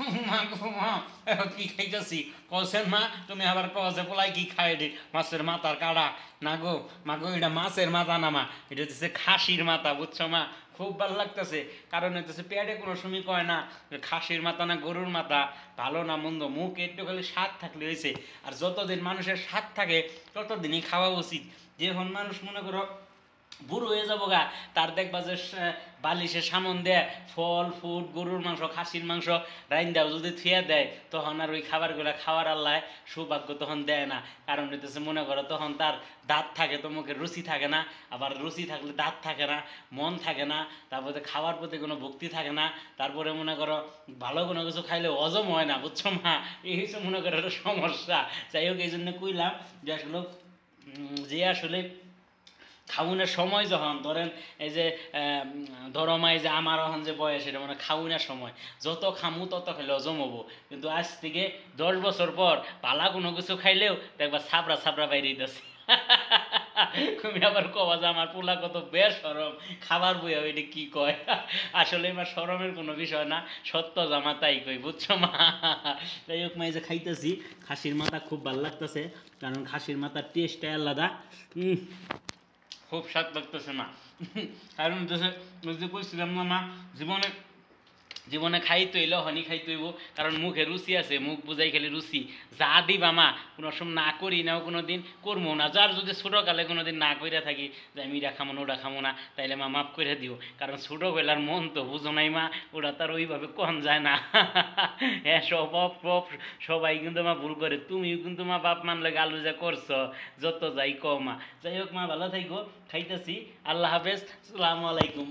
মা গো মা, কি খাইতেছি কছেন মা? তুমি আবার কছে পোলাই কি খাই রে? মাছের মাথার কাটা। না গো মা গো, এটা মাছের মাথা না মা, এটা হচ্ছে খাসির মাথা, বুঝছো মা? খুব ভালো লাগতেছে। কারণ হচ্ছে পেটে কোনো সময় কয় না যে খাসির মাথা না গরুর মাথা, ভালো না মন্দ, মুখ একটু খালি স্বাদ থাকলে হয়েছে। আর যতদিন মানুষের স্বাদ থাকে ততদিনই খাওয়া উচিত। যখন মানুষ মনে করো বুড়ো হয়ে যাবো গা, তার দেখবা যে বালিশের সামন দেয় ফল ফুড গরুর মাংস খাসির মাংস রাইন্দাও যদি থুয়া দেয়, তখন আর ওই খাবারগুলো খাওয়ার আল্লাহ সৌভাগ্য তখন দেয় না। কারণ হইতেছে মনে করো তখন তার দাঁত থাকে তো মুখে রুচি থাকে না, আবার রুচি থাকলে দাঁত থাকে না, মন থাকে না, তারপরে খাওয়ার প্রতি কোনো ভক্তি থাকে না। তারপরে মনে করো ভালো কোনো কিছু খাইলে হজম হয় না, বুঝছো মা? এই হচ্ছে মনে করো একটা সমস্যা। যাই হোক, এই জন্য কইলাম যে আসলে যে আসলে খাউনের সময় যখন ধরেন এই যে ধরো মা, এই যে আমার এখন যে বয়স, এটা মানে খাউনের সময়, যত খামু তত খাইলেও জমবো। কিন্তু আজ থেকে 10 বছর পর পালা কোনো কিছু খাইলেও দেখবা ছাবড়া ছাবড়া বাইরে দিতেছে। তুমি আবার কবা যে আমার পোলা কত বেশ সরম, খাবার বইয়া এটা কি কয়? আসলে এবার সরমের কোনো বিষয় না, সত্য জামা তাই কই, বুঝছো মা? যাই হোক মা, এই যে খাইতেছি খাসির মাথা, খুব ভালো লাগতেছে। কারণ খাসির মাথার টেস্টটাই আলাদা। খুব স্বাদ লাগতেছে মা। কারণ হচ্ছে ওই যে কইছিলাম না মা, জীবনে জীবনে খাইতে হইলেও হনি খাইতে হইব। কারণ মুখে রুচি আছে, মুখ বুঝাই খেলে রুচি। যা দিবা মা, কোনো সময় না করি নাও, কোনো দিন করবো না। যার যদি ছোটোকালে কোনো দিন না কইরা থাকি যে আমি এটা খামো না ওটা খামো না, তাইলে মা মাফ করে দিও। কারণ ছোটোবেলার মন তো বুঝো নাই মা, ওটা তার ওইভাবে কম যায় না। হ্যাঁ, সবাই কিন্তু মা ভুল করে, তুমিও কিন্তু মা বাপ মানলে গালু যা করছো, যত যাই কও মা। যাই হোক মা, ভালো থাইকো, খাইতেছি। আল্লাহ হাফেজ, সালামু আলাইকুম।